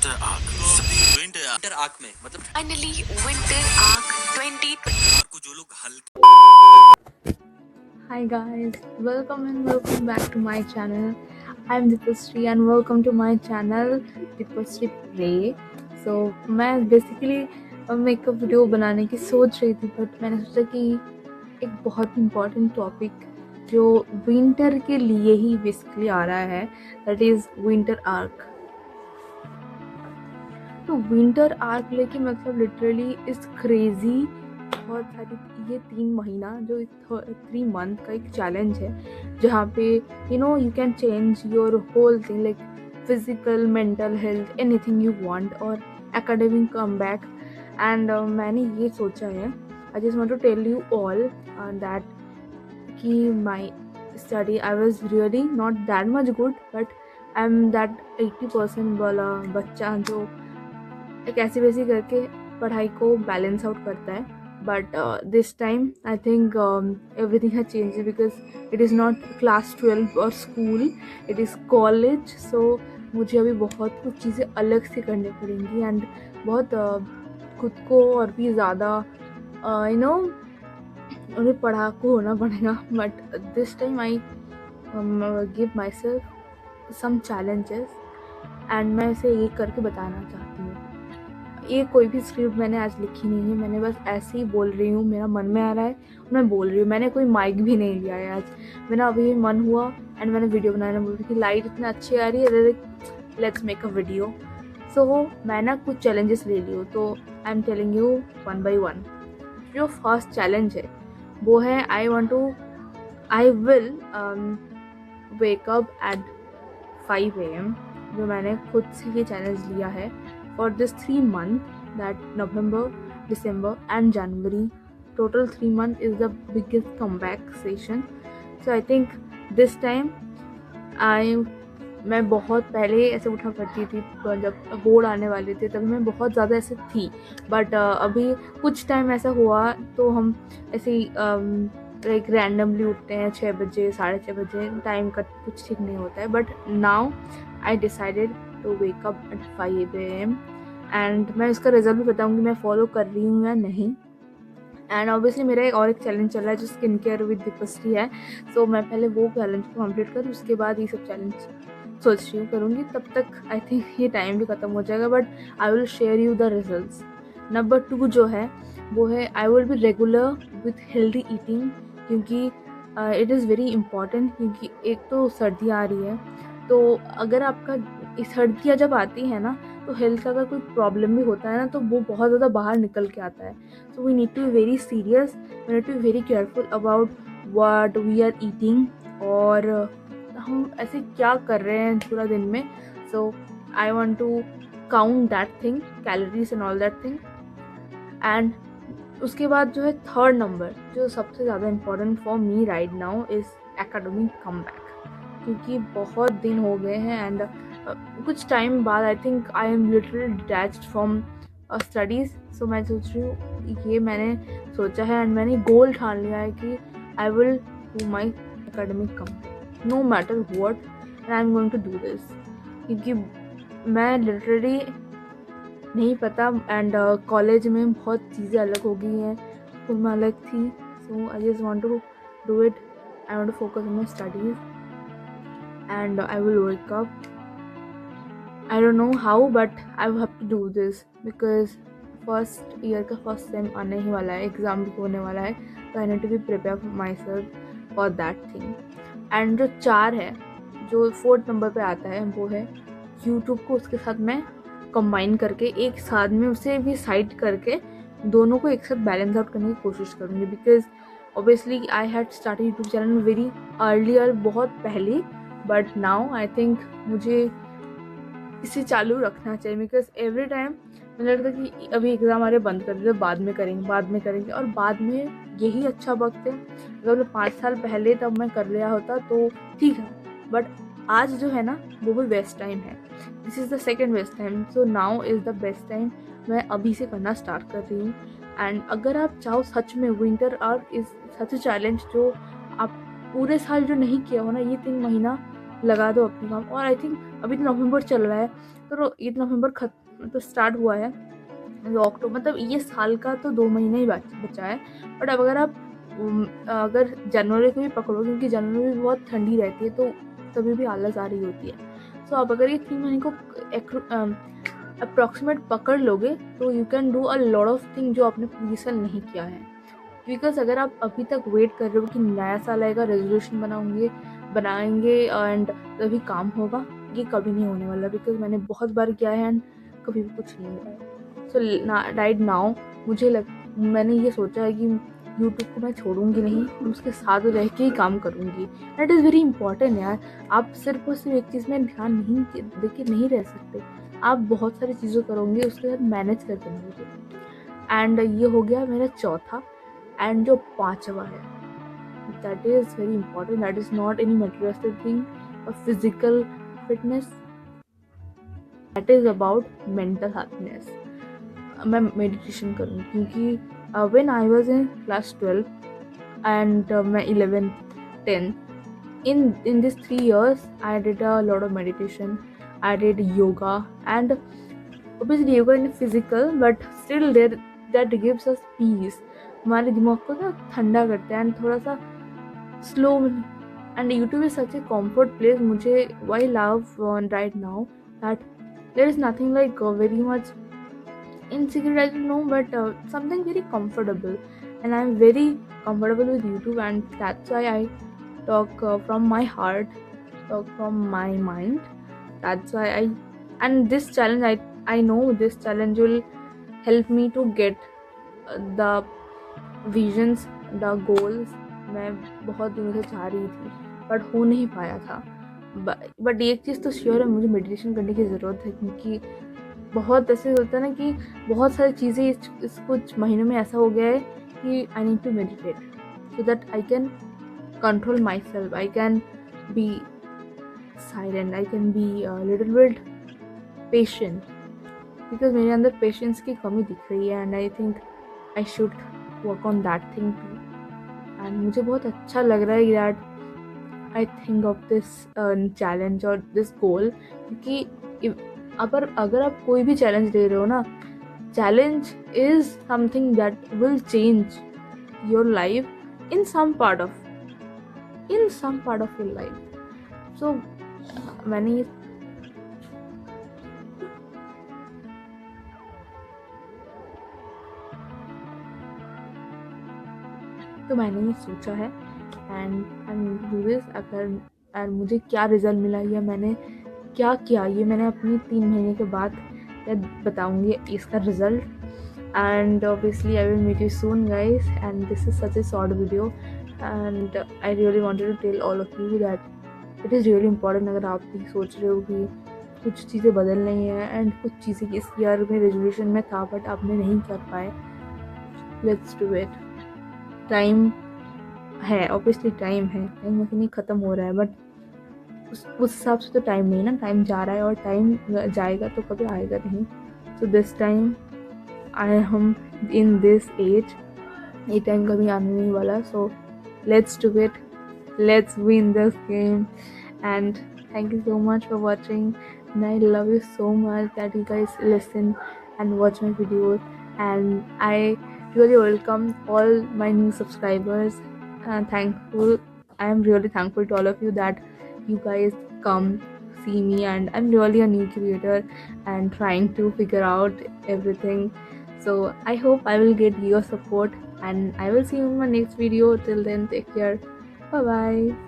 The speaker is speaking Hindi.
विंटर आर्क विंटर आर्क में मतलब फाइनली विंटर आर्क 2020 आर्क को जो लोग हल्के Hi guys, welcome back to my channel. I'm Dipasri and welcome to my channel Dipasri Play. So मैं basically मेकअप वीडियो बनाने की सोच रही थी, बट मैंने सोचा कि एक बहुत इम्पोर्टेंट टॉपिक जो विंटर के लिए ही बेसिकली आ रहा है, दैट इज़ विंटर आर्क. तो विंटर आर्क लेके मतलब लिटरली इज क्रेजी. बहुत सारी ये 3 महीना जो 3 मंथ का एक चैलेंज है, जहाँ पे you can change your whole thing like physical, mental health, anything you want, और एकेडमिक कम बैक. एंड मैंने ये सोचा है, I just want to tell you all that कि my study I was really not that much good, but I am that 80% वाला बच्चा जो एक ऐसी वैसी करके पढ़ाई को बैलेंस आउट करता है. But this time I think everything has change because it is not class 12 और स्कूल, इट इज़ कॉलेज. सो मुझे अभी बहुत कुछ चीज़ें अलग से करनी पड़ेंगी एंड बहुत खुद को और भी ज़्यादा उन्हें पढ़ाकू होना पड़ेगा. But this time I give myself some challenges and मैं इसे ये करके बताना चाहती हूँ. ये कोई भी स्क्रिप्ट मैंने आज लिखी नहीं है, मैंने बस ऐसे ही बोल रही हूँ, मेरा मन में आ रहा है मैं बोल रही हूँ. मैंने कोई माइक भी नहीं लिया है आज, मेरा अभी मन हुआ एंड मैंने वीडियो बनाना बोली कि लाइट इतना अच्छी आ रही है, लेट्स मेक अ वीडियो. सो मैं ना कुछ चैलेंजेस ले लियो, तो I am telling you one by one. जो फर्स्ट चैलेंज है वो है I will wake up at 5 AM. जो मैंने खुद से ये चैलेंज लिया है for this 3 months, that November, December and January, total 3 months is the biggest comeback session. So I think this time मैं बहुत पहले ऐसे उठा करती थी, जब बोर्ड आने वाले थे तब मैं बहुत ज़्यादा ऐसे थी. बट अभी कुछ टाइम ऐसा हुआ तो हम ऐसे ही लाइक रैंडमली उठते हैं 6 बजे 6:30 बजे, टाइम का कुछ ठीक नहीं होता है. But now I decided to wake up at 5 AM and मैं उसका रिजल्ट भी बताऊंगी मैं फॉलो कर रही हूँ या नहीं. एंड ऑब्वियसली मेरा एक चैलेंज चल रहा है जो स्किन केयर विद दीपश्री है. सो मैं पहले वो चैलेंज को कंप्लीट करूँ, उसके बाद ये सब चैलेंज सोच रही हूँ करूँगी. तब तक आई थिंक ये टाइम भी ख़त्म हो जाएगा, but I will share you the results. Number 2 जो है वो है I will be regular with healthy eating, क्योंकि इट इज़ वेरी इम्पॉर्टेंट. क्योंकि एक तो सर्दियाँ आ रही है, तो अगर आपका सर्दियाँ जब आती है ना तो हेल्थ का अगर कोई प्रॉब्लम भी होता है ना तो वो बहुत ज़्यादा बाहर निकल के आता है. So we need to be very serious, we need to be very careful about what we are eating और हम ऐसे क्या कर रहे हैं पूरा दिन में. So I want to count that thing, calories and all that thing. And उसके बाद जो है थर्ड नंबर जो सबसे ज़्यादा important for me right now is academic comeback, क्योंकि बहुत दिन हो गए हैं एंड कुछ टाइम बाद I think I am literally detached from studies. So मैं सोच रही हूँ, ये मैंने सोचा है एंड मैंने गोल ठान लिया है कि I will do my academic comeback no matter what and I am going to do this. क्योंकि मैं लिटरली नहीं पता एंड कॉलेज में बहुत चीज़ें अलग हो गई हैं, स्कूल में अलग थी. So I just want to do it, I want to focus on my studies and I will wake up. I don't know how, but I will have to do this because first year का first sem आने ही वाला है, एग्ज़ाम भी होने वाला है, तो I need to be prepared for myself for that thing. And जो 4 है, जो 4th नंबर पे आता है, वो है YouTube को उसके साथ मैं कंबाइन करके एक साथ में उसे भी साइड करके दोनों को एक साथ बैलेंस आउट करने की कोशिश करूँगी. Because obviously I had started YouTube channel very earlier, बहुत पहले, बट नाउ आई थिंक मुझे इसे चालू रखना चाहिए. बिकॉज एवरी टाइम मुझे लगता है कि अभी एग्ज़ाम आ रहे बंद कर देते, बाद में करेंगे और बाद में यही अच्छा वक्त है. अगर 5 साल पहले तब मैं कर लिया होता तो ठीक है, बट आज जो है ना वो भी बेस्ट टाइम है. This is the second best time. So now is the best time. मैं अभी से करना स्टार्ट कर रही हूँ. एंड अगर आप चाहो सच में, winter arc is such a challenge जो आप पूरे साल जो नहीं किया हो ना, ये 3 महीना लगा दो अपने काम. और आई थिंक अभी तो नवंबर चल रहा है, तो ये नवंबर तो स्टार्ट हुआ है, जो अक्टूबर मतलब ये साल का तो 2 महीने ही बचा है। बट अब अगर आप अगर जनवरी को भी पकड़ो, क्योंकि जनवरी में बहुत ठंडी रहती है तो तभी भी आलस आ रही होती है। सो आप अगर ये 3 महीने को अप्रॉक्सीमेट पकड़ लोगे तो you can do a lot of thing जो आपने पिछले साल नहीं किया है। बिकॉज अगर आप अभी तक वेट कर रहे हो कि नया साल आएगा, रेजोल्यूशन बनाएंगे एंड तभी काम होगा, ये कभी नहीं होने वाला। बिकॉज मैंने बहुत बार किया है एंड कभी भी कुछ नहीं हुआ है। सो राइट नाउ मैंने ये सोचा है कि यूट्यूब को मैं छोड़ूंगी नहीं, उसके साथ रह के ही काम करूंगी। दैट इज़ वेरी इंपॉर्टेंट यार। आप सिर्फ और सिर्फ एक चीज़ में ध्यान नहीं दे के नहीं रह सकते, आप बहुत सारी चीज़ें करोगे, उसके साथ मैनेज करके रहोगे। एंड ये हो गया मेरा चौथा। एंड जो पांचवा है, that is very important, that is not any materialistic thing और physical fitness, that is about mental happiness. मैं मेडिटेशन करूँ, क्योंकि when I was in class 12 and मैं 11th 10th in these 3 years I did a lot of meditation, I did yoga, and obviously yoga in physical but still there that gives us peace, हमारे दिमाग को ना ठंडा करता है एंड थोड़ा सा slow. And YouTube is such a comfort place. मुझे why love right now that there is nothing like very much insecure, I don't know, but something very comfortable, and I'm very comfortable with YouTube, and that's why I talk from my heart, talk from my mind. That's why and this challenge, I know this challenge will help me to get the visions, the goals मैं बहुत दिनों से चाह रही थी बट हो नहीं पाया था। बट एक चीज़ तो श्योर है, मुझे मेडिटेशन करने की ज़रूरत है, क्योंकि बहुत ऐसे होता है ना कि बहुत सारी चीज़ें इस कुछ महीनों में ऐसा हो गया है कि I need to meditate so that I can control myself, I can be silent, I can be little bit patient, because मेरे अंदर पेशेंस की कमी दिख रही है and I think I should work on that thing too. And मुझे बहुत अच्छा लग रहा है that I think of this challenge और दिस गोल, क्योंकि अगर आप कोई भी चैलेंज ले रहे हो ना, challenge is something that will change your life in some part of your life. So मैंने ये सोचा है एंड अगर मुझे क्या रिजल्ट मिला या मैंने क्या किया, ये मैंने अपनी 3 महीने के बाद बताऊंगी इसका result. And obviously I will meet you soon guys, and this is such a short video and I really wanted to tell all of you that it is really important. अगर आप भी सोच रहे हो कि कुछ चीज़ें बदलनी है एंड कुछ चीज़ें इस ईयर में रेजोल्यूशन में था बट आपने नहीं कर पाए, लेट्स डू इट। टाइम है, ऑब्वियसली टाइम नहीं ख़त्म हो रहा है, बट उस हिसाब से तो टाइम नहीं ना, टाइम जा रहा है और टाइम जाएगा तो कभी आएगा नहीं। So this time I am in this age, ये टाइम कभी आने नहीं वाला। So let's do it, let's win this game and thank you so much for watching, and I love you so much that you guys listen and watch my videos, and I really welcome all my new subscribers and I am really thankful to all of you that you guys come see me, and I'm really a new creator and trying to figure out everything. So I hope I will get your support and I will see you in my next video. Till then, take care. Bye bye.